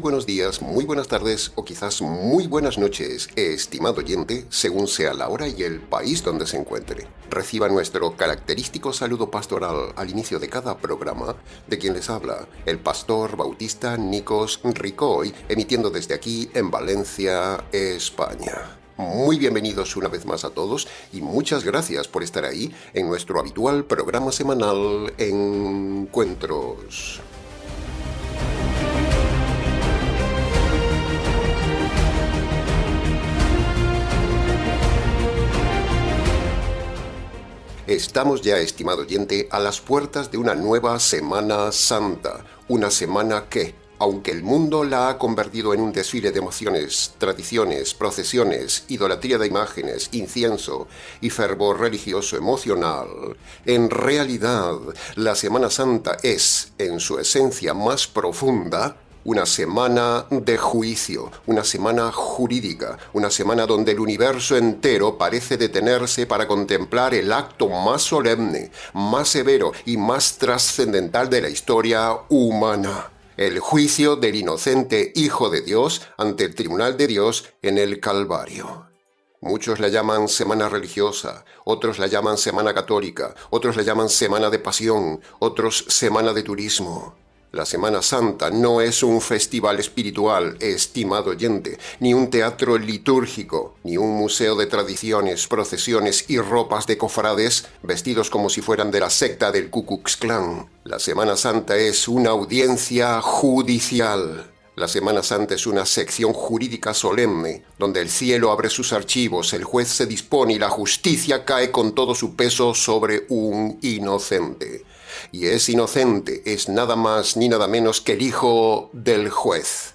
buenos días, muy buenas tardes o quizás muy buenas noches, estimado oyente, según sea la hora y el país donde se encuentre. Reciba nuestro característico saludo pastoral al inicio de cada programa, de quien les habla, el pastor bautista Nikos Ricoy, emitiendo desde aquí en Valencia, España. Muy bienvenidos una vez más a todos y muchas gracias por estar ahí en nuestro habitual programa semanal Encuentros. Estamos ya, estimado oyente, a las puertas de una nueva Semana Santa, una semana que, aunque el mundo la ha convertido en un desfile de emociones, tradiciones, procesiones, idolatría de imágenes, incienso y fervor religioso emocional, en realidad la Semana Santa es, en su esencia más profunda, una semana de juicio, una semana jurídica, una semana donde el universo entero parece detenerse para contemplar el acto más solemne, más severo y más trascendental de la historia humana. El juicio del inocente Hijo de Dios ante el tribunal de Dios en el Calvario. Muchos la llaman semana religiosa, otros la llaman semana católica, otros la llaman semana de pasión, otros semana de turismo. La Semana Santa no es un festival espiritual, estimado oyente, ni un teatro litúrgico, ni un museo de tradiciones, procesiones y ropas de cofrades vestidos como si fueran de la secta del Ku Klux Klan. La Semana Santa es una audiencia judicial. La Semana Santa es una sección jurídica solemne, donde el cielo abre sus archivos, el juez se dispone y la justicia cae con todo su peso sobre un inocente. Y ese inocente es nada más ni nada menos que el hijo del juez.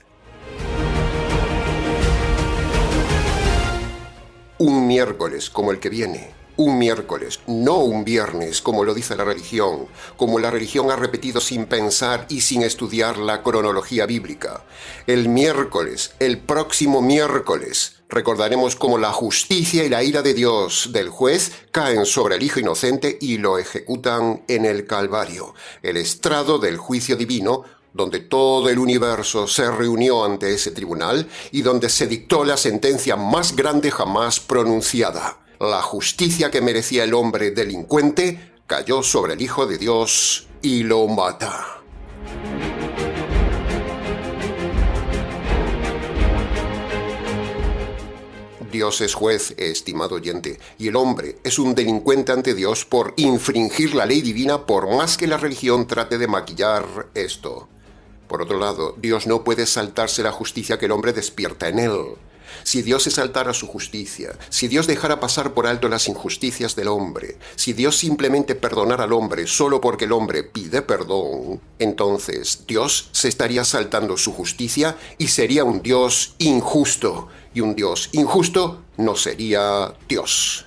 Un miércoles como el que viene. Un miércoles, no un viernes, como lo dice la religión, como la religión ha repetido sin pensar y sin estudiar la cronología bíblica. El miércoles, el próximo miércoles, recordaremos cómo la justicia y la ira de Dios, del juez, caen sobre el Hijo inocente y lo ejecutan en el Calvario, el estrado del juicio divino, donde todo el universo se reunió ante ese tribunal y donde se dictó la sentencia más grande jamás pronunciada. La justicia que merecía el hombre delincuente cayó sobre el Hijo de Dios y lo mata. Dios es juez, estimado oyente, y el hombre es un delincuente ante Dios por infringir la ley divina por más que la religión trate de maquillar esto. Por otro lado, Dios no puede saltarse la justicia que el hombre despierta en él. Si Dios se saltara su justicia, si Dios dejara pasar por alto las injusticias del hombre, si Dios simplemente perdonara al hombre solo porque el hombre pide perdón, entonces Dios se estaría saltando su justicia y sería un Dios injusto. Y un Dios injusto no sería Dios.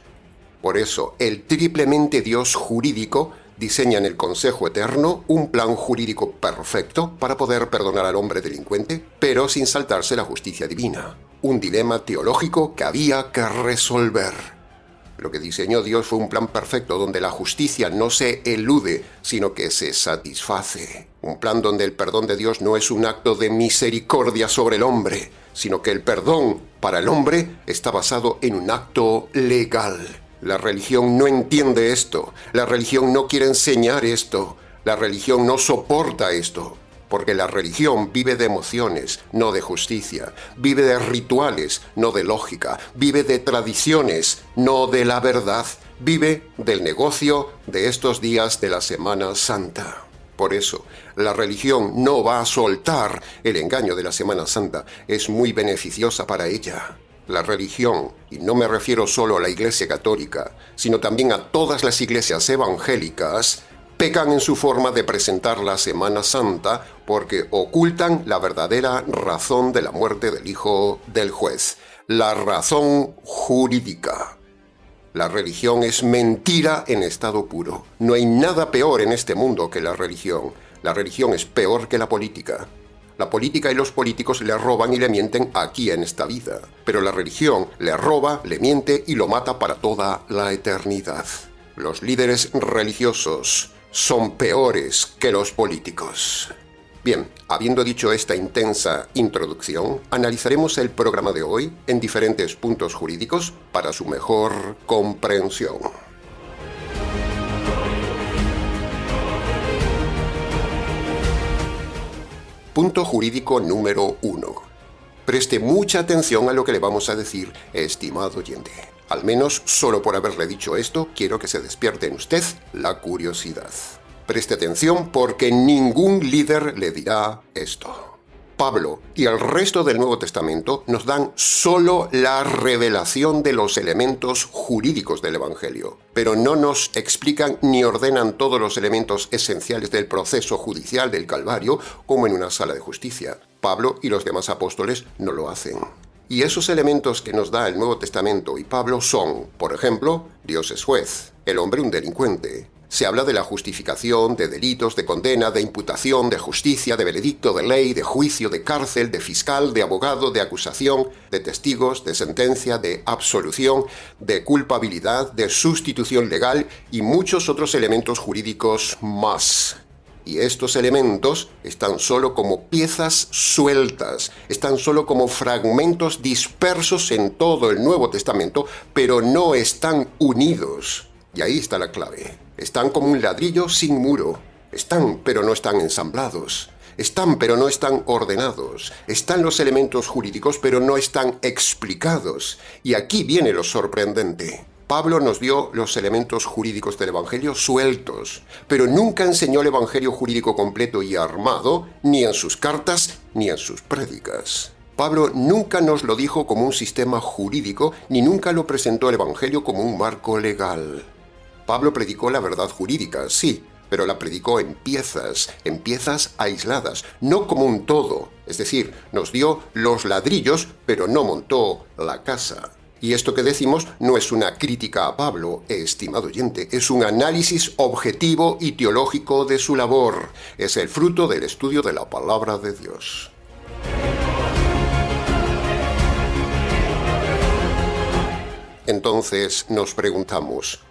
Por eso, el triplemente Dios jurídico diseña en el Consejo Eterno un plan jurídico perfecto para poder perdonar al hombre delincuente, pero sin saltarse la justicia divina. Un dilema teológico que había que resolver. Lo que diseñó Dios fue un plan perfecto donde la justicia no se elude, sino que se satisface. Un plan donde el perdón de Dios no es un acto de misericordia sobre el hombre, sino que el perdón para el hombre está basado en un acto legal. La religión no entiende esto, la religión no quiere enseñar esto, la religión no soporta esto. Porque la religión vive de emociones, no de justicia. Vive de rituales, no de lógica. Vive de tradiciones, no de la verdad. Vive del negocio de estos días de la Semana Santa. Por eso, la religión no va a soltar el engaño de la Semana Santa. Es muy beneficiosa para ella. La religión, y no me refiero solo a la Iglesia Católica, sino también a todas las iglesias evangélicas, pecan en su forma de presentar la Semana Santa porque ocultan la verdadera razón de la muerte del Hijo del Juez, la razón jurídica. La religión es mentira en estado puro. No hay nada peor en este mundo que la religión. La religión es peor que la política. La política y los políticos le roban y le mienten aquí en esta vida, pero la religión le roba, le miente y lo mata para toda la eternidad. Los líderes religiosos son peores que los políticos. Bien, habiendo dicho esta intensa introducción, analizaremos el programa de hoy en diferentes puntos jurídicos para su mejor comprensión. Punto jurídico número 1. Preste mucha atención a lo que le vamos a decir, estimado oyente. Al menos, solo por haberle dicho esto, quiero que se despierte en usted la curiosidad. Preste atención porque ningún líder le dirá esto. Pablo y el resto del Nuevo Testamento nos dan solo la revelación de los elementos jurídicos del Evangelio, pero no nos explican ni ordenan todos los elementos esenciales del proceso judicial del Calvario como en una sala de justicia. Pablo y los demás apóstoles no lo hacen. Y esos elementos que nos da el Nuevo Testamento y Pablo son, por ejemplo, Dios es juez, el hombre un delincuente. Se habla de la justificación, de delitos, de condena, de imputación, de justicia, de veredicto, de ley, de juicio, de cárcel, de fiscal, de abogado, de acusación, de testigos, de sentencia, de absolución, de culpabilidad, de sustitución legal y muchos otros elementos jurídicos más. Y estos elementos están solo como piezas sueltas, están solo como fragmentos dispersos en todo el Nuevo Testamento, pero no están unidos. Y ahí está la clave. Están como un ladrillo sin muro. Están, pero no están ensamblados. Están, pero no están ordenados. Están los elementos jurídicos, pero no están explicados. Y aquí viene lo sorprendente. Pablo nos dio los elementos jurídicos del Evangelio sueltos, pero nunca enseñó el Evangelio jurídico completo y armado, ni en sus cartas, ni en sus prédicas. Pablo nunca nos lo dijo como un sistema jurídico, ni nunca lo presentó el Evangelio como un marco legal. Pablo predicó la verdad jurídica, sí, pero la predicó en piezas aisladas, no como un todo. Es decir, nos dio los ladrillos, pero no montó la casa. Y esto que decimos no es una crítica a Pablo, estimado oyente, es un análisis objetivo y teológico de su labor. Es el fruto del estudio de la palabra de Dios. Entonces nos preguntamos,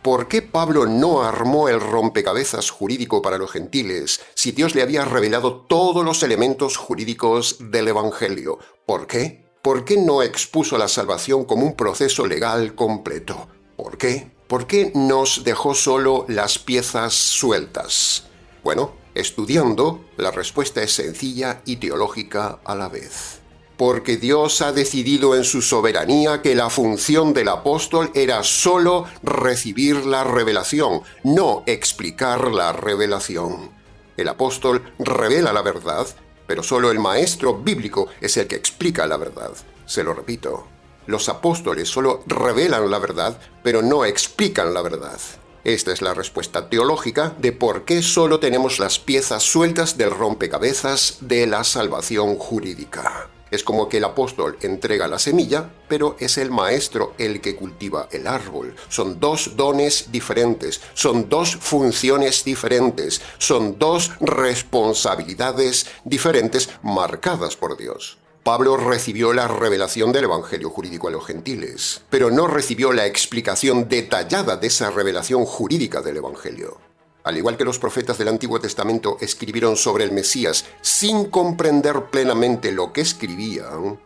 ¿por qué Pablo no armó el rompecabezas jurídico para los gentiles si Dios le había revelado todos los elementos jurídicos del Evangelio? ¿Por qué? ¿Por qué no expuso la salvación como un proceso legal completo? ¿Por qué? ¿Por qué nos dejó solo las piezas sueltas? Bueno, estudiando, la respuesta es sencilla y teológica a la vez. Porque Dios ha decidido en su soberanía que la función del apóstol era solo recibir la revelación, no explicar la revelación. El apóstol revela la verdad, pero solo el maestro bíblico es el que explica la verdad. Se lo repito, los apóstoles solo revelan la verdad, pero no explican la verdad. Esta es la respuesta teológica de por qué solo tenemos las piezas sueltas del rompecabezas de la salvación jurídica. Es como que el apóstol entrega la semilla, pero es el maestro el que cultiva el árbol. Son dos dones diferentes, son dos funciones diferentes, son dos responsabilidades diferentes marcadas por Dios. Pablo recibió la revelación del Evangelio jurídico a los gentiles, pero no recibió la explicación detallada de esa revelación jurídica del Evangelio. Al igual que los profetas del Antiguo Testamento escribieron sobre el Mesías sin comprender plenamente lo que escribían,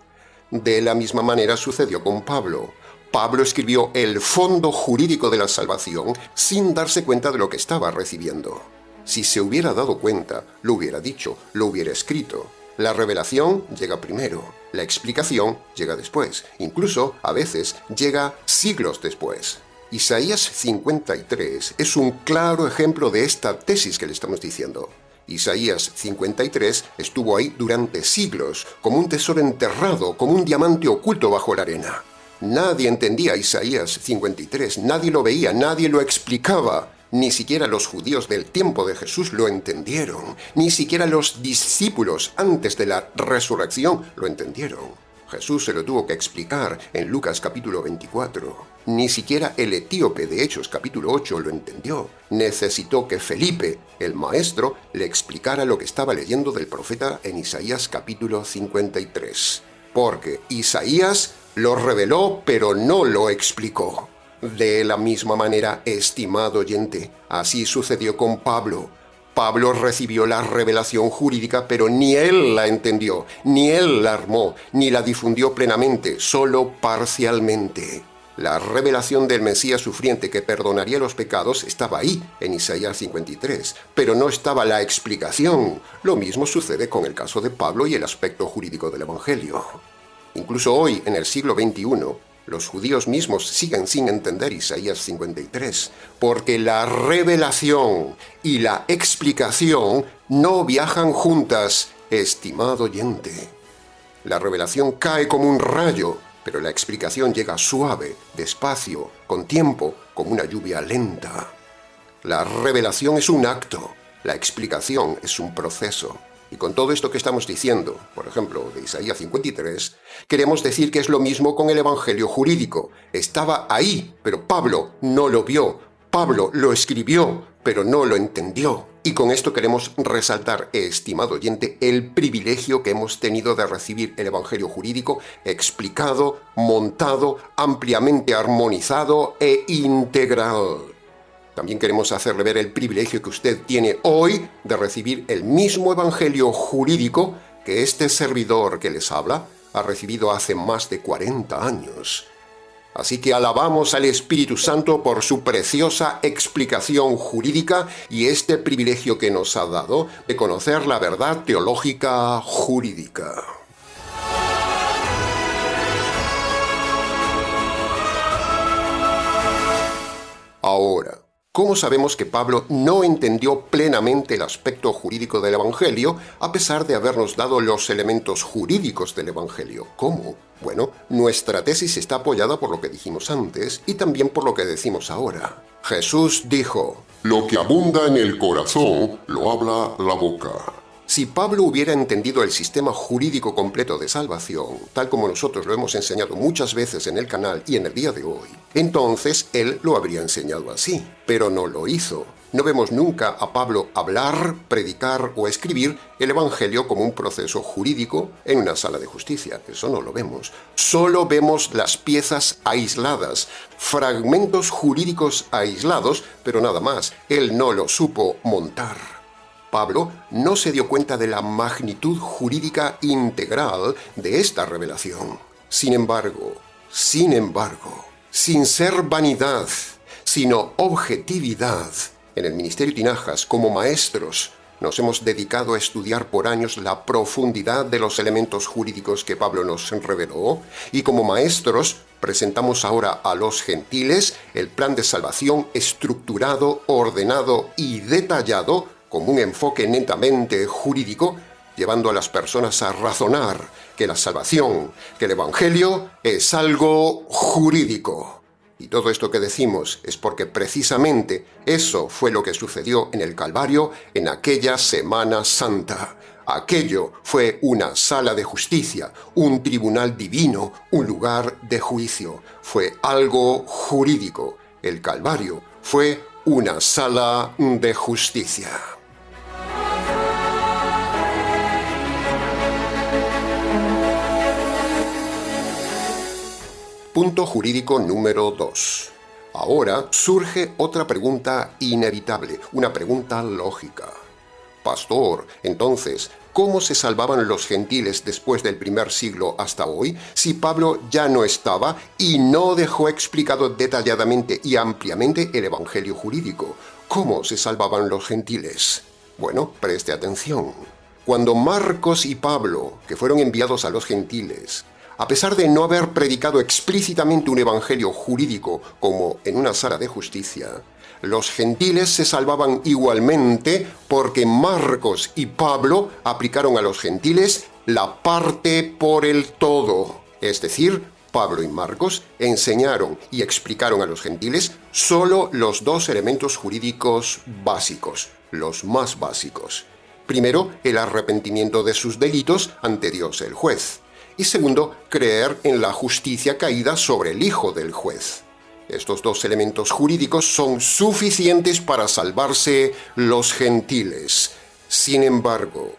de la misma manera sucedió con Pablo. Pablo escribió el fondo jurídico de la salvación sin darse cuenta de lo que estaba recibiendo. Si se hubiera dado cuenta, lo hubiera dicho, lo hubiera escrito. La revelación llega primero, la explicación llega después, incluso a veces llega siglos después. Isaías 53 es un claro ejemplo de esta tesis que le estamos diciendo. Isaías 53 estuvo ahí durante siglos, como un tesoro enterrado, como un diamante oculto bajo la arena. Nadie entendía Isaías 53, nadie lo veía, nadie lo explicaba. Ni siquiera los judíos del tiempo de Jesús lo entendieron, ni siquiera los discípulos antes de la resurrección lo entendieron. Jesús se lo tuvo que explicar en Lucas capítulo 24. Ni siquiera el etíope de Hechos capítulo 8 lo entendió. Necesitó que Felipe, el maestro, le explicara lo que estaba leyendo del profeta en Isaías capítulo 53. Porque Isaías lo reveló, pero no lo explicó. De la misma manera, estimado oyente, así sucedió con Pablo. Pablo recibió la revelación jurídica, pero ni él la entendió, ni él la armó, ni la difundió plenamente, solo parcialmente. La revelación del Mesías sufriente que perdonaría los pecados estaba ahí, en Isaías 53, pero no estaba la explicación. Lo mismo sucede con el caso de Pablo y el aspecto jurídico del Evangelio. Incluso hoy, en el siglo XXI, los judíos mismos siguen sin entender Isaías 53, porque la revelación y la explicación no viajan juntas, estimado oyente. La revelación cae como un rayo, pero la explicación llega suave, despacio, con tiempo, como una lluvia lenta. La revelación es un acto, la explicación es un proceso. Y con todo esto que estamos diciendo, por ejemplo, de Isaías 53, queremos decir que es lo mismo con el Evangelio jurídico. Estaba ahí, pero Pablo no lo vio. Pablo lo escribió, pero no lo entendió. Y con esto queremos resaltar, estimado oyente, el privilegio que hemos tenido de recibir el Evangelio jurídico explicado, montado, ampliamente armonizado e integral. También queremos hacerle ver el privilegio que usted tiene hoy de recibir el mismo evangelio jurídico que este servidor que les habla ha recibido hace más de 40 años. Así que alabamos al Espíritu Santo por su preciosa explicación jurídica y este privilegio que nos ha dado de conocer la verdad teológica jurídica. Ahora, ¿cómo sabemos que Pablo no entendió plenamente el aspecto jurídico del Evangelio a pesar de habernos dado los elementos jurídicos del Evangelio? ¿Cómo? Bueno, nuestra tesis está apoyada por lo que dijimos antes y también por lo que decimos ahora. Jesús dijo: Lo que abunda en el corazón, lo habla la boca. Si Pablo hubiera entendido el sistema jurídico completo de salvación, tal como nosotros lo hemos enseñado muchas veces en el canal y en el día de hoy, entonces él lo habría enseñado así, pero no lo hizo. No vemos nunca a Pablo hablar, predicar o escribir el Evangelio como un proceso jurídico en una sala de justicia. Eso no lo vemos. Solo vemos las piezas aisladas, fragmentos jurídicos aislados, pero nada más. Él no lo supo montar. Pablo no se dio cuenta de la magnitud jurídica integral de esta revelación. Sin embargo, sin ser vanidad, sino objetividad, en el Ministerio Tinajas, como maestros, nos hemos dedicado a estudiar por años la profundidad de los elementos jurídicos que Pablo nos reveló, y como maestros presentamos ahora a los gentiles el plan de salvación estructurado, ordenado y detallado, con un enfoque netamente jurídico, llevando a las personas a razonar que la salvación, que el Evangelio es algo jurídico. Y todo esto que decimos es porque precisamente eso fue lo que sucedió en el Calvario en aquella Semana Santa. Aquello fue una sala de justicia, un tribunal divino, un lugar de juicio. Fue algo jurídico. El Calvario fue una sala de justicia. Punto jurídico número 2. Ahora surge otra pregunta inevitable, una pregunta lógica. Pastor, entonces, ¿cómo se salvaban los gentiles después del primer siglo hasta hoy si Pablo ya no estaba y no dejó explicado detalladamente y ampliamente el evangelio jurídico? ¿Cómo se salvaban los gentiles? Bueno, preste atención. Cuando Marcos y Pablo, que fueron enviados a los gentiles, a pesar de no haber predicado explícitamente un evangelio jurídico como en una sala de justicia, los gentiles se salvaban igualmente porque Marcos y Pablo aplicaron a los gentiles la parte por el todo. Es decir, Pablo y Marcos enseñaron y explicaron a los gentiles solo los dos elementos jurídicos básicos, los más básicos. Primero, el arrepentimiento de sus delitos ante Dios el juez. Y segundo, creer en la justicia caída sobre el Hijo del juez. Estos dos elementos jurídicos son suficientes para salvarse los gentiles. Sin embargo,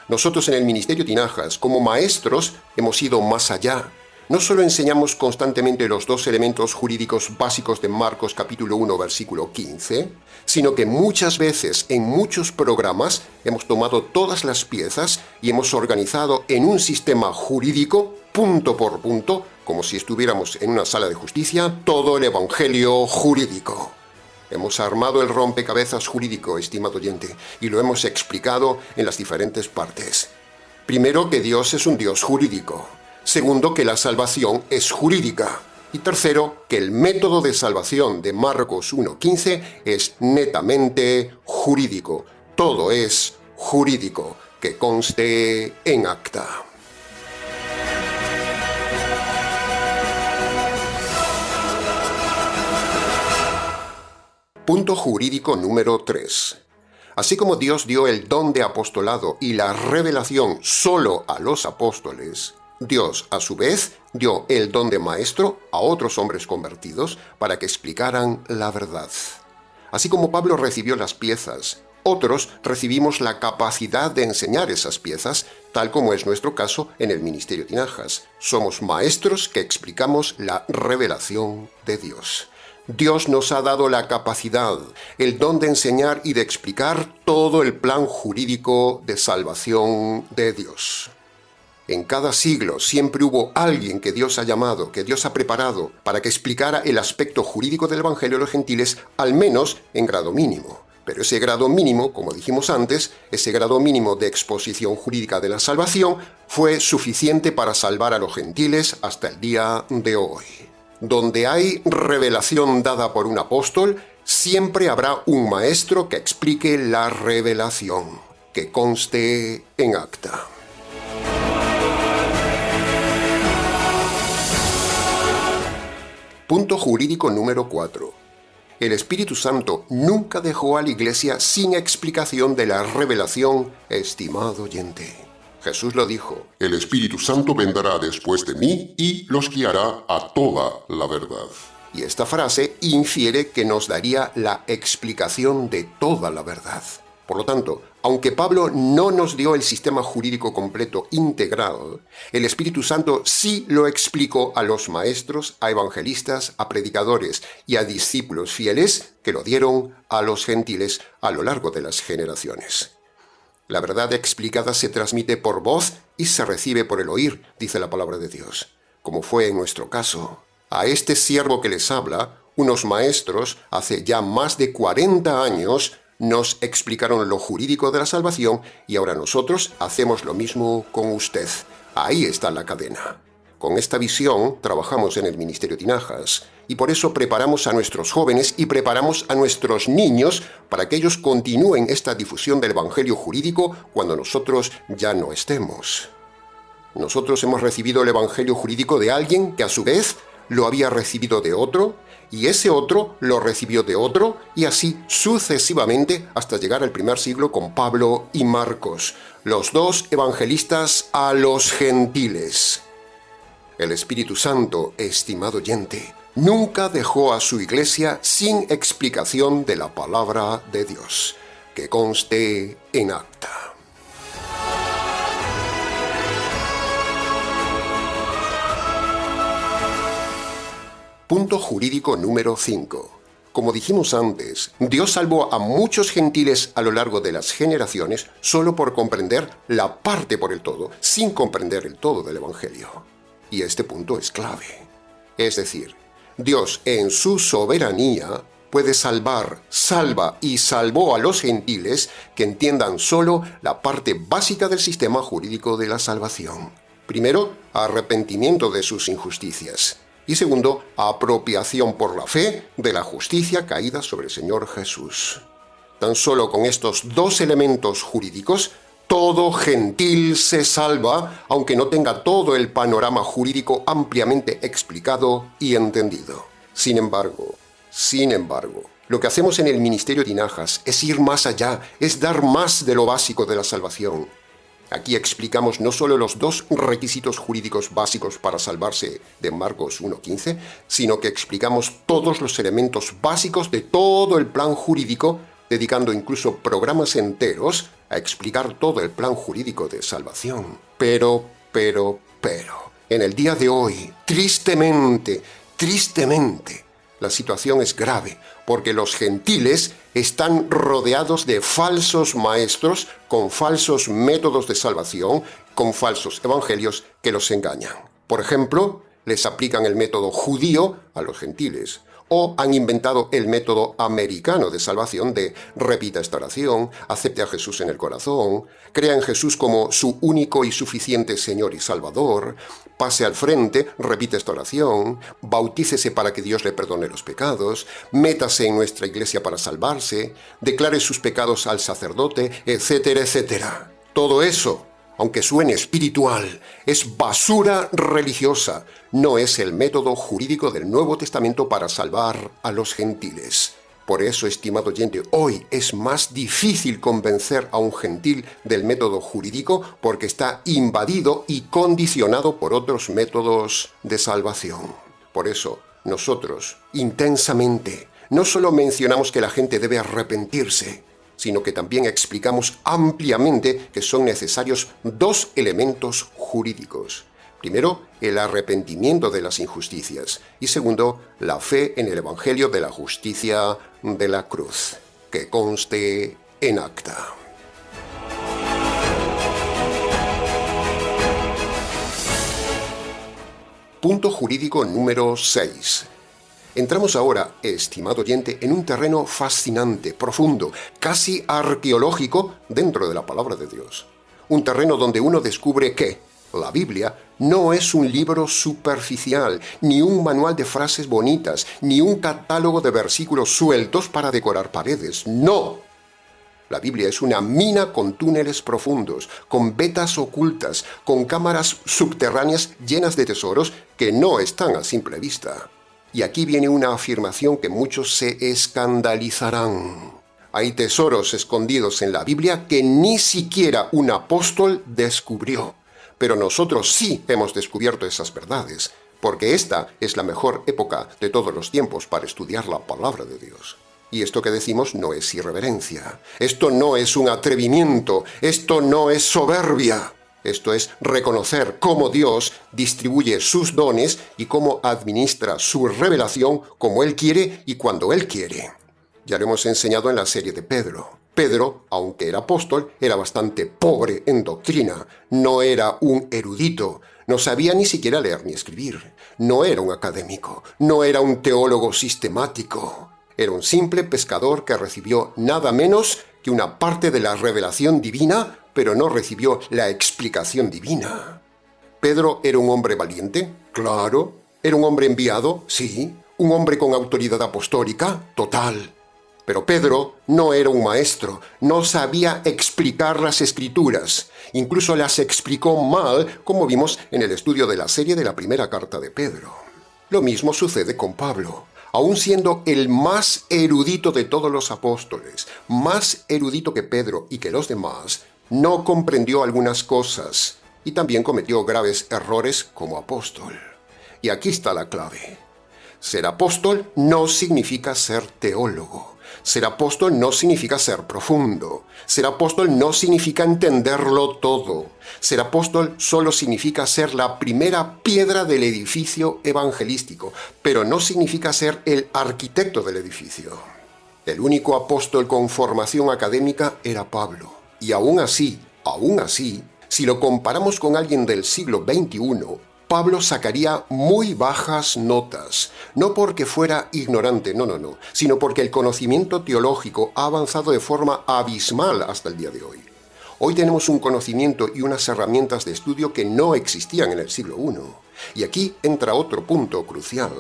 nosotros en el Ministerio Tinajas, como maestros, hemos ido más allá. no solo enseñamos constantemente los dos elementos jurídicos básicos de Marcos capítulo 1, versículo 15, sino que muchas veces en muchos programas hemos tomado todas las piezas y hemos organizado en un sistema jurídico, punto por punto, como si estuviéramos en una sala de justicia, todo el evangelio jurídico. Hemos armado el rompecabezas jurídico, estimado oyente, y lo hemos explicado en las diferentes partes. Primero, que Dios es un Dios jurídico. Segundo, que la salvación es jurídica. Y tercero, que el método de salvación de Marcos 1:15 es netamente jurídico. Todo es jurídico, que conste en acta. Punto jurídico número 3. Así como Dios dio el don de apostolado y la revelación solo a los apóstoles, Dios, a su vez, dio el don de maestro a otros hombres convertidos para que explicaran la verdad. Así como Pablo recibió las piezas, otros recibimos la capacidad de enseñar esas piezas, tal como es nuestro caso en el Ministerio Tinajas. Somos maestros que explicamos la revelación de Dios. Dios nos ha dado la capacidad, el don de enseñar y de explicar todo el plan jurídico de salvación de Dios. En cada siglo siempre hubo alguien que Dios ha llamado, que Dios ha preparado para que explicara el aspecto jurídico del Evangelio a los gentiles, al menos en grado mínimo. Pero ese grado mínimo, como dijimos antes, ese grado mínimo de exposición jurídica de la salvación, fue suficiente para salvar a los gentiles hasta el día de hoy. Donde hay revelación dada por un apóstol, siempre habrá un maestro que explique la revelación, que conste en acta. Punto jurídico número 4. El Espíritu Santo nunca dejó a la Iglesia sin explicación de la revelación, estimado oyente. Jesús lo dijo: El Espíritu Santo vendrá después de mí y los guiará a toda la verdad. Y esta frase infiere que nos daría la explicación de toda la verdad. Por lo tanto, aunque Pablo no nos dio el sistema jurídico completo integral, el Espíritu Santo sí lo explicó a los maestros, a evangelistas, a predicadores y a discípulos fieles que lo dieron a los gentiles a lo largo de las generaciones. La verdad explicada se transmite por voz y se recibe por el oír, dice la palabra de Dios, como fue en nuestro caso. A este siervo que les habla, unos maestros, hace ya más de 40 años, nos explicaron lo jurídico de la salvación y ahora nosotros hacemos lo mismo con usted. Ahí está la cadena. Con esta visión trabajamos en el Ministerio Tinajas y por eso preparamos a nuestros jóvenes y preparamos a nuestros niños para que ellos continúen esta difusión del Evangelio jurídico cuando nosotros ya no estemos. Nosotros hemos recibido el Evangelio jurídico de alguien que a su vez lo había recibido de otro, y ese otro lo recibió de otro, y así sucesivamente hasta llegar al primer siglo con Pablo y Marcos, los dos evangelistas a los gentiles. El Espíritu Santo, estimado oyente, nunca dejó a su iglesia sin explicación de la palabra de Dios, que conste en acta. Punto jurídico número 5. Como dijimos antes, Dios salvó a muchos gentiles a lo largo de las generaciones solo por comprender la parte por el todo, sin comprender el todo del Evangelio. Y este punto es clave. Es decir, Dios en su soberanía puede salvar, salva y salvó a los gentiles que entiendan solo la parte básica del sistema jurídico de la salvación. Primero, arrepentimiento de sus injusticias. Y segundo, apropiación por la fe de la justicia caída sobre el Señor Jesús. Tan solo con estos dos elementos jurídicos, todo gentil se salva, aunque no tenga todo el panorama jurídico ampliamente explicado y entendido. Sin embargo, lo que hacemos en el Ministerio Tinajas es ir más allá, es dar más de lo básico de la salvación. Aquí explicamos no solo los dos requisitos jurídicos básicos para salvarse de Marcos 1:15, sino que explicamos todos los elementos básicos de todo el plan jurídico, dedicando incluso programas enteros a explicar todo el plan jurídico de salvación. Pero, En el día de hoy, tristemente, la situación es grave, porque los gentiles están rodeados de falsos maestros con falsos métodos de salvación, con falsos evangelios que los engañan. Por ejemplo, les aplican el método judío a los gentiles, o han inventado el método americano de salvación de repita esta oración, acepte a Jesús en el corazón, crea en Jesús como su único y suficiente Señor y Salvador, pase al frente, repite esta oración, bautícese para que Dios le perdone los pecados, métase en nuestra iglesia para salvarse, declare sus pecados al sacerdote, etcétera, etcétera. Todo eso, aunque suene espiritual, es basura religiosa, no es el método jurídico del Nuevo Testamento para salvar a los gentiles. Por eso, estimado oyente, hoy es más difícil convencer a un gentil del método jurídico porque está invadido y condicionado por otros métodos de salvación. Por eso, nosotros, intensamente, no solo mencionamos que la gente debe arrepentirse, sino que también explicamos ampliamente que son necesarios dos elementos jurídicos. Primero, el arrepentimiento de las injusticias y segundo, la fe en el Evangelio de la justicia de la cruz, que conste en acta. Punto jurídico número 6. Entramos ahora, estimado oyente, en un terreno fascinante, profundo, casi arqueológico dentro de la palabra de Dios. Un terreno donde uno descubre que la Biblia no es un libro superficial, ni un manual de frases bonitas, ni un catálogo de versículos sueltos para decorar paredes. ¡No! La Biblia es una mina con túneles profundos, con vetas ocultas, con cámaras subterráneas llenas de tesoros que no están a simple vista. Y aquí viene una afirmación que muchos se escandalizarán. Hay tesoros escondidos en la Biblia que ni siquiera un apóstol descubrió. Pero nosotros sí hemos descubierto esas verdades, porque esta es la mejor época de todos los tiempos para estudiar la palabra de Dios. Y esto que decimos no es irreverencia, esto no es un atrevimiento, esto no es soberbia. Esto es reconocer cómo Dios distribuye sus dones y cómo administra su revelación como Él quiere y cuando Él quiere. Ya lo hemos enseñado en la serie de Pedro. Pedro, aunque era apóstol, era bastante pobre en doctrina, no era un erudito, no sabía ni siquiera leer ni escribir, no era un académico, no era un teólogo sistemático, era un simple pescador que recibió nada menos que una parte de la revelación divina, pero no recibió la explicación divina. ¿Pedro era un hombre valiente? Claro. ¿Era un hombre enviado? Sí. ¿Un hombre con autoridad apostólica? Total. Pero Pedro no era un maestro, no sabía explicar las Escrituras. Incluso las explicó mal, como vimos en el estudio de la serie de la primera carta de Pedro. Lo mismo sucede con Pablo. Aún siendo el más erudito de todos los apóstoles, más erudito que Pedro y que los demás, no comprendió algunas cosas y también cometió graves errores como apóstol. Y aquí está la clave. Ser apóstol no significa ser teólogo. Ser apóstol no significa ser profundo. Ser apóstol no significa entenderlo todo. Ser apóstol solo significa ser la primera piedra del edificio evangelístico, pero no significa ser el arquitecto del edificio. El único apóstol con formación académica era Pablo. Y aún así, si lo comparamos con alguien del siglo XXI, Pablo sacaría muy bajas notas, no porque fuera ignorante, no, sino porque el conocimiento teológico ha avanzado de forma abismal hasta el día de hoy. Hoy tenemos un conocimiento y unas herramientas de estudio que no existían en el siglo I. Y aquí entra otro punto crucial.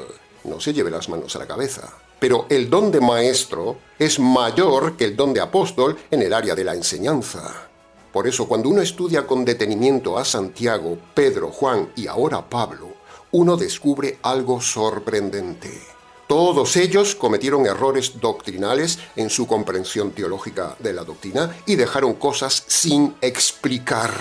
No se lleve las manos a la cabeza. Pero el don de maestro es mayor que el don de apóstol en el área de la enseñanza. Por eso, cuando uno estudia con detenimiento a Santiago, Pedro, Juan y ahora Pablo, uno descubre algo sorprendente. Todos ellos cometieron errores doctrinales en su comprensión teológica de la doctrina y dejaron cosas sin explicar.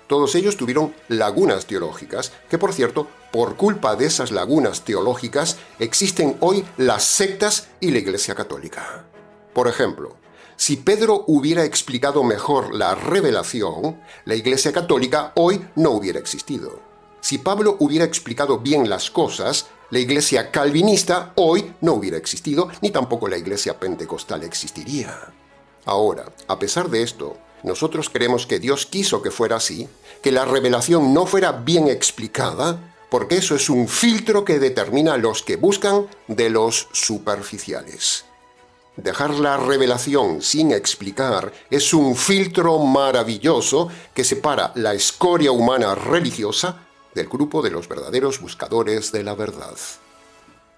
Todos ellos tuvieron lagunas teológicas, que por cierto, por culpa de esas lagunas teológicas, existen hoy las sectas y la Iglesia Católica. Por ejemplo, si Pedro hubiera explicado mejor la revelación, la Iglesia Católica hoy no hubiera existido. Si Pablo hubiera explicado bien las cosas, la iglesia calvinista hoy no hubiera existido, ni tampoco la iglesia pentecostal existiría. Ahora, a pesar de esto, nosotros creemos que Dios quiso que fuera así, que la revelación no fuera bien explicada, porque eso es un filtro que determina a los que buscan de los superficiales. Dejar la revelación sin explicar es un filtro maravilloso que separa la escoria humana religiosa del grupo de los verdaderos buscadores de la verdad.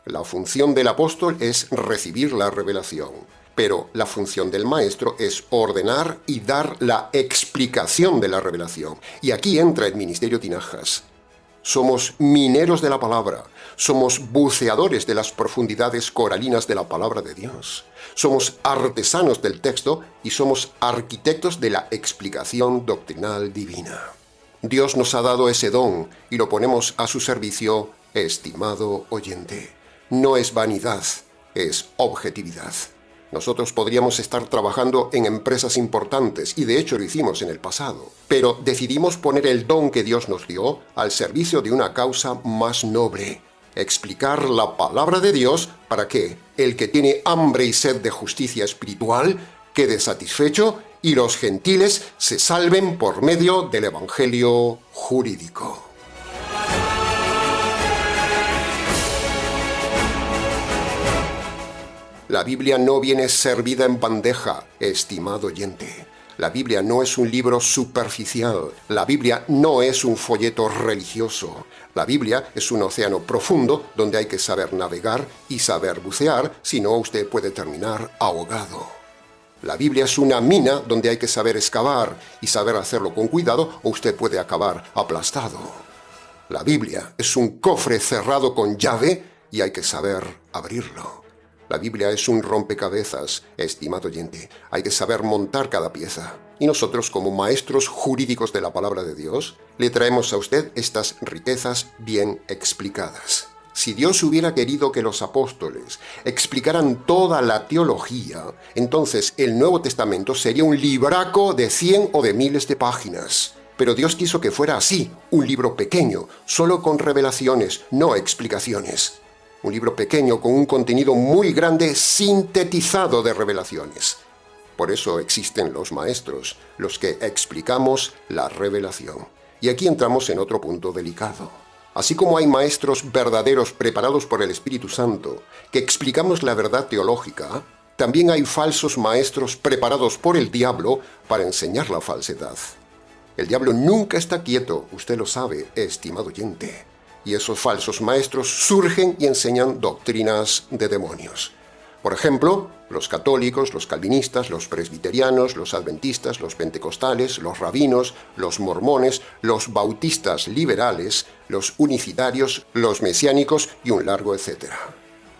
La función del apóstol es recibir la revelación, pero la función del maestro es ordenar y dar la explicación de la revelación. Y aquí entra el ministerio Tinajas. Somos mineros de la palabra, somos buceadores de las profundidades coralinas de la palabra de Dios, somos artesanos del texto y somos arquitectos de la explicación doctrinal divina. Dios nos ha dado ese don y lo ponemos a su servicio, estimado oyente. No es vanidad, es objetividad. Nosotros podríamos estar trabajando en empresas importantes, y de hecho lo hicimos en el pasado, pero decidimos poner el don que Dios nos dio al servicio de una causa más noble. Explicar la palabra de Dios para que el que tiene hambre y sed de justicia espiritual quede satisfecho y los gentiles se salven por medio del evangelio jurídico. La Biblia no viene servida en bandeja, estimado oyente. La Biblia no es un libro superficial. La Biblia no es un folleto religioso. La Biblia es un océano profundo donde hay que saber navegar y saber bucear, si no usted puede terminar ahogado. La Biblia es una mina donde hay que saber excavar y saber hacerlo con cuidado o usted puede acabar aplastado. La Biblia es un cofre cerrado con llave y hay que saber abrirlo. La Biblia es un rompecabezas, estimado oyente. Hay que saber montar cada pieza. Y nosotros, como maestros jurídicos de la palabra de Dios, le traemos a usted estas riquezas bien explicadas. Si Dios hubiera querido que los apóstoles explicaran toda la teología, entonces el Nuevo Testamento sería un libraco de 100 o de miles de páginas. Pero Dios quiso que fuera así, un libro pequeño, solo con revelaciones, no explicaciones. Un libro pequeño con un contenido muy grande sintetizado de revelaciones. Por eso existen los maestros, los que explicamos la revelación. Y aquí entramos en otro punto delicado. Así como hay maestros verdaderos preparados por el Espíritu Santo, que explicamos la verdad teológica, también hay falsos maestros preparados por el diablo para enseñar la falsedad. El diablo nunca está quieto, usted lo sabe, estimado oyente. Y esos falsos maestros surgen y enseñan doctrinas de demonios. Por ejemplo, los católicos, los calvinistas, los presbiterianos, los adventistas, los pentecostales, los rabinos, los mormones, los bautistas liberales, los unicitarios, los mesiánicos y un largo etcétera.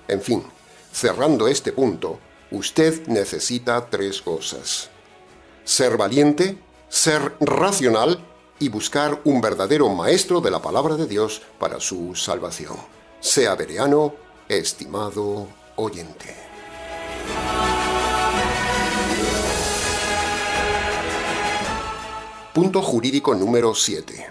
En fin, cerrando este punto, usted necesita 3 cosas: ser valiente, ser racional y buscar un verdadero maestro de la palabra de Dios para su salvación. Sea bereano, estimado oyente. Punto jurídico número 7.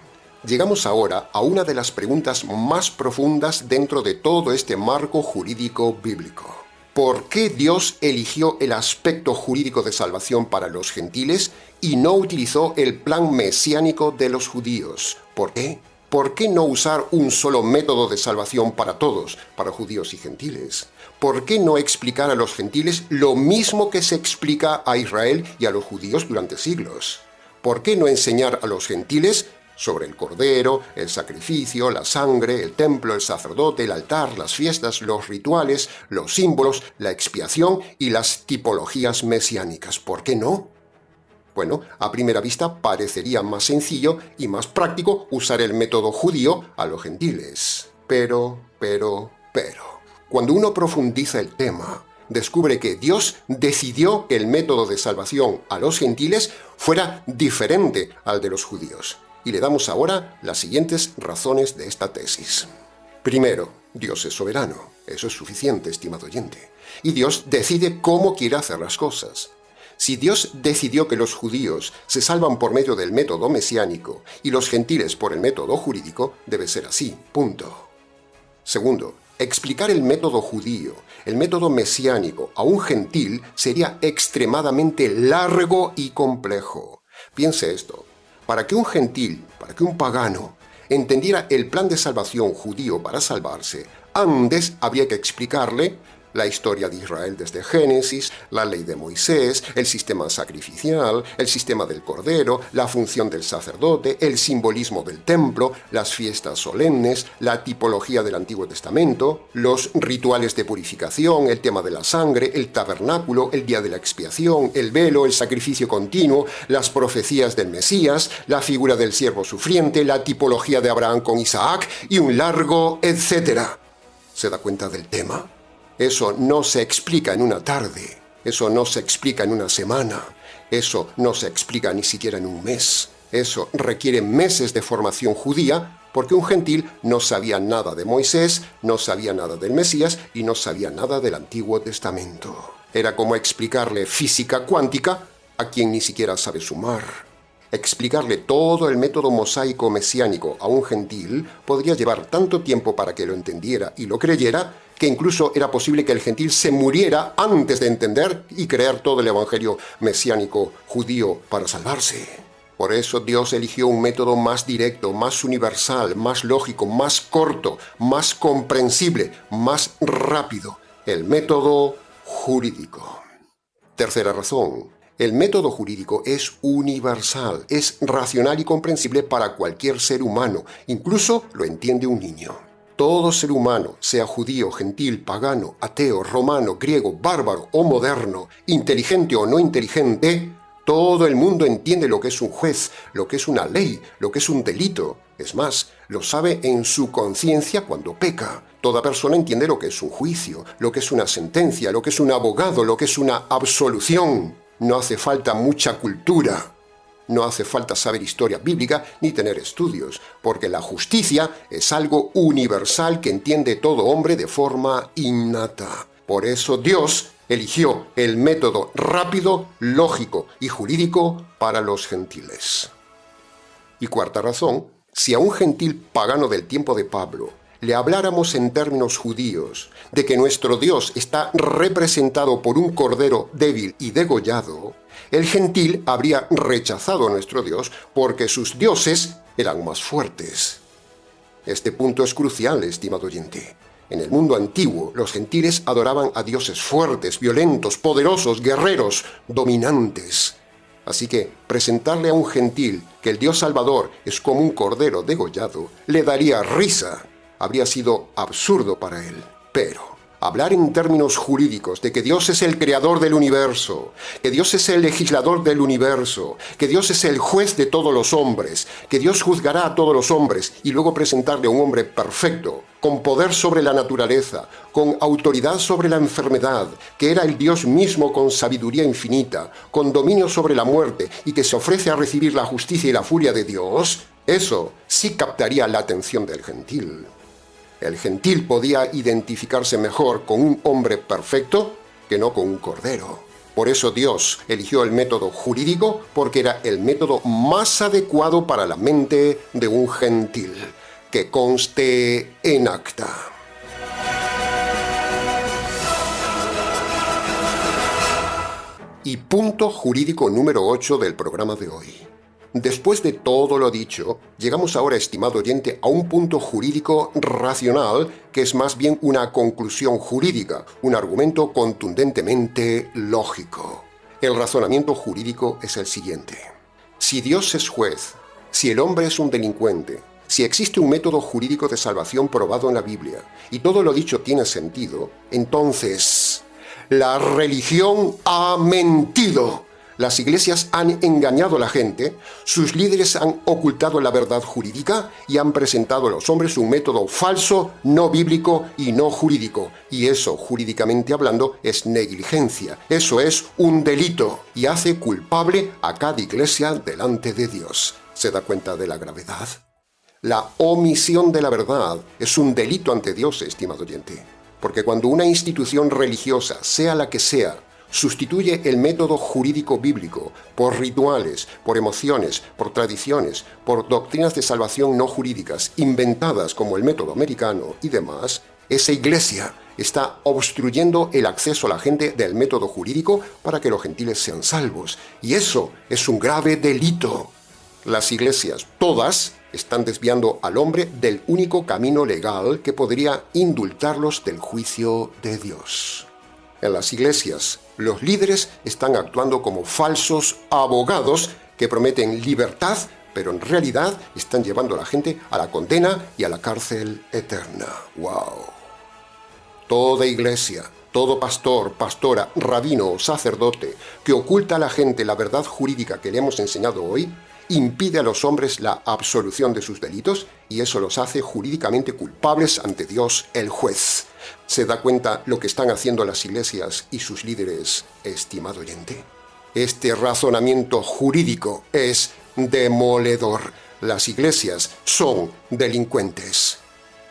Llegamos ahora a una de las preguntas más profundas dentro de todo este marco jurídico bíblico. ¿Por qué Dios eligió el aspecto jurídico de salvación para los gentiles y no utilizó el plan mesiánico de los judíos? ¿Por qué? ¿Por qué no usar un solo método de salvación para todos, para judíos y gentiles? ¿Por qué no explicar a los gentiles lo mismo que se explica a Israel y a los judíos durante siglos? ¿Por qué no enseñar a los gentiles sobre el cordero, el sacrificio, la sangre, el templo, el sacerdote, el altar, las fiestas, los rituales, los símbolos, la expiación y las tipologías mesiánicas? ¿Por qué no? Bueno, a primera vista parecería más sencillo y más práctico usar el método judío a los gentiles. Pero, cuando uno profundiza el tema, descubre que Dios decidió que el método de salvación a los gentiles fuera diferente al de los judíos. Y le damos ahora las siguientes razones de esta tesis. Primero, Dios es soberano. Eso es suficiente, estimado oyente. Y Dios decide cómo quiere hacer las cosas. Si Dios decidió que los judíos se salvan por medio del método mesiánico y los gentiles por el método jurídico, debe ser así, punto. Segundo, explicar el método judío, el método mesiánico, a un gentil sería extremadamente largo y complejo. Piense esto, para que un gentil, para que un pagano, entendiera el plan de salvación judío para salvarse, antes habría que explicarle la historia de Israel desde Génesis, la ley de Moisés, el sistema sacrificial, el sistema del cordero, la función del sacerdote, el simbolismo del templo, las fiestas solemnes, la tipología del Antiguo Testamento, los rituales de purificación, el tema de la sangre, el tabernáculo, el día de la expiación, el velo, el sacrificio continuo, las profecías del Mesías, la figura del siervo sufriente, la tipología de Abraham con Isaac y un largo etcétera. ¿Se da cuenta del tema? Eso no se explica en una tarde, eso no se explica en una semana, eso no se explica ni siquiera en un mes. Eso requiere meses de formación judía porque un gentil no sabía nada de Moisés, no sabía nada del Mesías y no sabía nada del Antiguo Testamento. Era como explicarle física cuántica a quien ni siquiera sabe sumar. Explicarle todo el método mosaico mesiánico a un gentil podría llevar tanto tiempo para que lo entendiera y lo creyera, que incluso era posible que el gentil se muriera antes de entender y creer todo el evangelio mesiánico judío para salvarse. Por eso Dios eligió un método más directo, más universal, más lógico, más corto, más comprensible, más rápido, el método jurídico. Tercera razón. El método jurídico es universal, es racional y comprensible para cualquier ser humano, incluso lo entiende un niño. Todo ser humano, sea judío, gentil, pagano, ateo, romano, griego, bárbaro o moderno, inteligente o no inteligente, todo el mundo entiende lo que es un juez, lo que es una ley, lo que es un delito. Es más, lo sabe en su conciencia cuando peca. Toda persona entiende lo que es un juicio, lo que es una sentencia, lo que es un abogado, lo que es una absolución. No hace falta mucha cultura. No hace falta saber historia bíblica ni tener estudios, porque la justicia es algo universal que entiende todo hombre de forma innata. Por eso Dios eligió el método rápido, lógico y jurídico para los gentiles. Y cuarta razón, si a un gentil pagano del tiempo de Pablo le habláramos en términos judíos de que nuestro Dios está representado por un cordero débil y degollado, el gentil habría rechazado a nuestro Dios porque sus dioses eran más fuertes. Este punto es crucial, estimado oyente. En el mundo antiguo, los gentiles adoraban a dioses fuertes, violentos, poderosos, guerreros, dominantes. Así que presentarle a un gentil que el Dios Salvador es como un cordero degollado le daría risa. Habría sido absurdo para él. Pero hablar en términos jurídicos de que Dios es el creador del universo, que Dios es el legislador del universo, que Dios es el juez de todos los hombres, que Dios juzgará a todos los hombres y luego presentarle a un hombre perfecto, con poder sobre la naturaleza, con autoridad sobre la enfermedad, que era el Dios mismo con sabiduría infinita, con dominio sobre la muerte y que se ofrece a recibir la justicia y la furia de Dios, eso sí captaría la atención del gentil. El gentil podía identificarse mejor con un hombre perfecto que no con un cordero. Por eso Dios eligió el método jurídico, porque era el método más adecuado para la mente de un gentil. Que conste en acta. Y punto jurídico número 8 del programa de hoy. Después de todo lo dicho, llegamos ahora, estimado oyente, a un punto jurídico racional que es más bien una conclusión jurídica, un argumento contundentemente lógico. El razonamiento jurídico es el siguiente. Si Dios es juez, si el hombre es un delincuente, si existe un método jurídico de salvación probado en la Biblia y todo lo dicho tiene sentido, entonces la religión ha mentido. Las iglesias han engañado a la gente, sus líderes han ocultado la verdad jurídica y han presentado a los hombres un método falso, no bíblico y no jurídico. Y eso, jurídicamente hablando, es negligencia. Eso es un delito y hace culpable a cada iglesia delante de Dios. ¿Se da cuenta de la gravedad? La omisión de la verdad es un delito ante Dios, estimado oyente. Porque cuando una institución religiosa, sea la que sea, Sustituye el método jurídico bíblico por rituales, por emociones, por tradiciones, por doctrinas de salvación no jurídicas, inventadas como el método americano y demás. Esa iglesia está obstruyendo el acceso a la gente del método jurídico para que los gentiles sean salvos. Y eso es un grave delito. Las iglesias, todas, están desviando al hombre del único camino legal que podría indultarlos del juicio de Dios. En las iglesias, los líderes están actuando como falsos abogados que prometen libertad, pero en realidad están llevando a la gente a la condena y a la cárcel eterna. ¡Wow! Toda iglesia, todo pastor, pastora, rabino o sacerdote que oculta a la gente la verdad jurídica que le hemos enseñado hoy, impide a los hombres la absolución de sus delitos y eso los hace jurídicamente culpables ante Dios el juez. ¿Se da cuenta lo que están haciendo las iglesias y sus líderes, estimado oyente? Este razonamiento jurídico es demoledor. Las iglesias son delincuentes.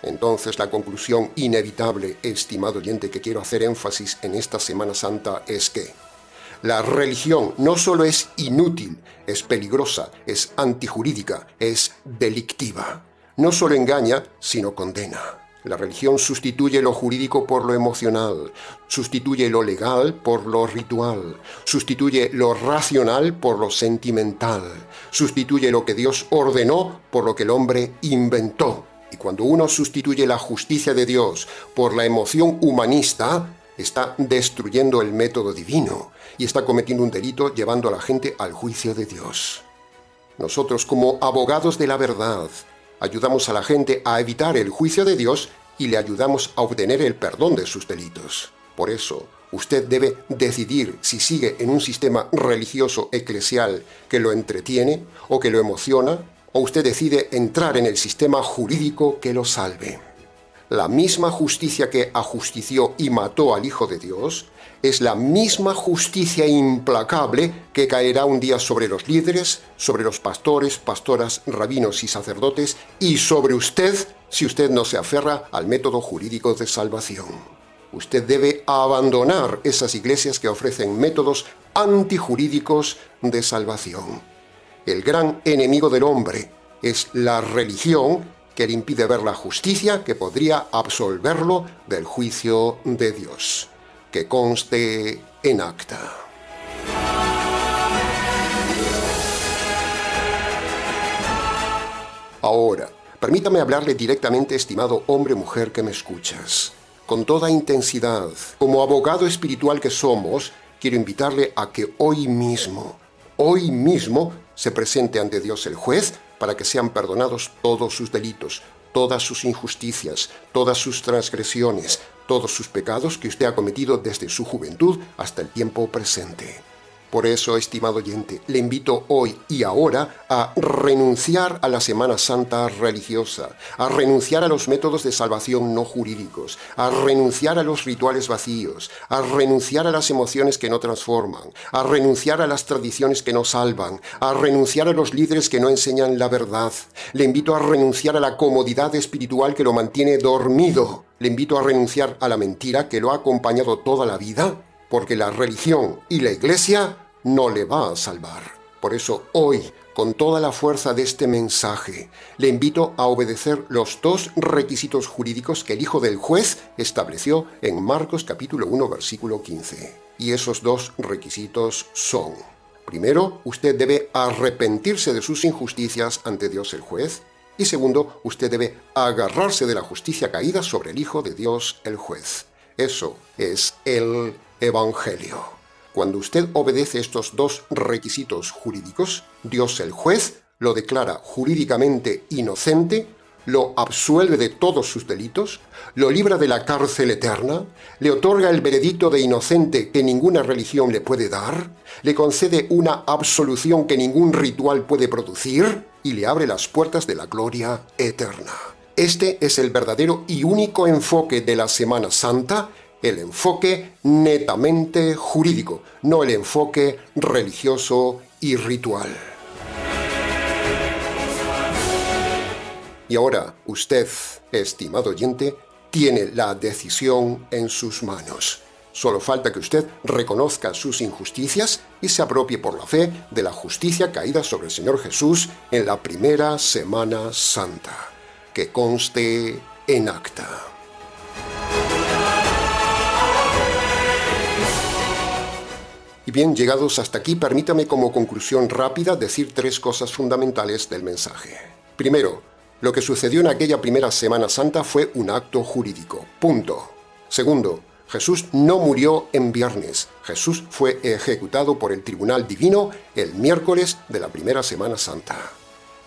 Entonces la conclusión inevitable, estimado oyente, que quiero hacer énfasis en esta Semana Santa es que la religión no solo es inútil, es peligrosa, es antijurídica, es delictiva. No solo engaña, sino condena. La religión sustituye lo jurídico por lo emocional, sustituye lo legal por lo ritual, sustituye lo racional por lo sentimental, sustituye lo que Dios ordenó por lo que el hombre inventó. Y cuando uno sustituye la justicia de Dios por la emoción humanista, está destruyendo el método divino y está cometiendo un delito llevando a la gente al juicio de Dios. Nosotros, como abogados de la verdad, ayudamos a la gente a evitar el juicio de Dios y le ayudamos a obtener el perdón de sus delitos. Por eso, usted debe decidir si sigue en un sistema religioso eclesial que lo entretiene o que lo emociona, o usted decide entrar en el sistema jurídico que lo salve. La misma justicia que ajustició y mató al Hijo de Dios es la misma justicia implacable que caerá un día sobre los líderes, sobre los pastores, pastoras, rabinos y sacerdotes y sobre usted si usted no se aferra al método jurídico de salvación. Usted debe abandonar esas iglesias que ofrecen métodos antijurídicos de salvación. El gran enemigo del hombre es la religión que le impide ver la justicia que podría absolverlo del juicio de Dios. Que conste en acta. Ahora, permítame hablarle directamente, estimado hombre o mujer que me escuchas. Con toda intensidad, como abogado espiritual que somos, quiero invitarle a que hoy mismo, se presente ante Dios el juez para que sean perdonados todos sus delitos, todas sus injusticias, todas sus transgresiones, todos sus pecados que usted ha cometido desde su juventud hasta el tiempo presente. Por eso, estimado oyente, le invito hoy y ahora a renunciar a la Semana Santa religiosa, a renunciar a los métodos de salvación no jurídicos, a renunciar a los rituales vacíos, a renunciar a las emociones que no transforman, a renunciar a las tradiciones que no salvan, a renunciar a los líderes que no enseñan la verdad. Le invito a renunciar a la comodidad espiritual que lo mantiene dormido. Le invito a renunciar a la mentira que lo ha acompañado toda la vida, porque la religión y la iglesia no le va a salvar. Por eso hoy, con toda la fuerza de este mensaje, le invito a obedecer los dos requisitos jurídicos que el Hijo del Juez estableció en Marcos capítulo 1, versículo 15. Y esos dos requisitos son: primero, usted debe arrepentirse de sus injusticias ante Dios el Juez. Y segundo, usted debe agarrarse de la justicia caída sobre el Hijo de Dios el Juez. Eso es el Evangelio. Cuando usted obedece estos dos requisitos jurídicos, Dios el juez lo declara jurídicamente inocente, lo absuelve de todos sus delitos, lo libra de la cárcel eterna, le otorga el veredicto de inocente que ninguna religión le puede dar, le concede una absolución que ningún ritual puede producir y le abre las puertas de la gloria eterna. Este es el verdadero y único enfoque de la Semana Santa, el enfoque netamente jurídico, no el enfoque religioso y ritual. Y ahora usted, estimado oyente, tiene la decisión en sus manos. Solo falta que usted reconozca sus injusticias y se apropie por la fe de la justicia caída sobre el Señor Jesús en la primera Semana Santa. Que conste en acta. Y bien, llegados hasta aquí, permítame como conclusión rápida decir 3 cosas fundamentales del mensaje. Primero, lo que sucedió en aquella primera Semana Santa fue un acto jurídico. Punto. Segundo, Jesús no murió en viernes. Jesús fue ejecutado por el Tribunal Divino el miércoles de la primera Semana Santa.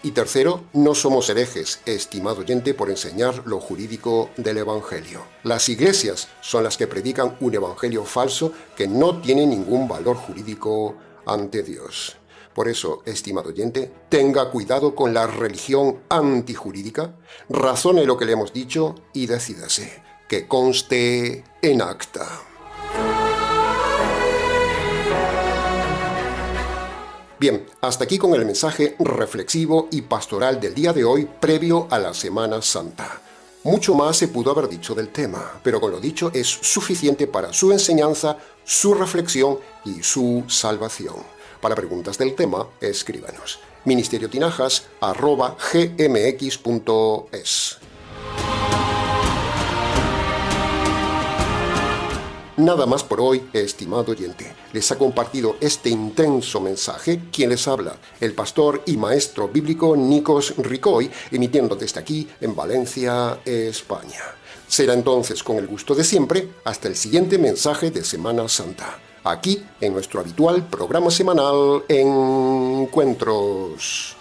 Y tercero, no somos herejes, estimado oyente, por enseñar lo jurídico del Evangelio. Las iglesias son las que predican un evangelio falso que no tiene ningún valor jurídico ante Dios. Por eso, estimado oyente, tenga cuidado con la religión antijurídica, razone lo que le hemos dicho y decídase. Que conste en acta. Bien, hasta aquí con el mensaje reflexivo y pastoral del día de hoy previo a la Semana Santa. Mucho más se pudo haber dicho del tema, pero con lo dicho es suficiente para su enseñanza, su reflexión y su salvación. Para preguntas del tema, escríbanos. ministerioTinajas@gmx.es. Nada más por hoy, estimado oyente. Les ha compartido este intenso mensaje quien les habla, el pastor y maestro bíblico Nikos Ricoy, emitiendo desde aquí en Valencia, España. Será entonces con el gusto de siempre hasta el siguiente mensaje de Semana Santa, aquí en nuestro habitual programa semanal Encuentros.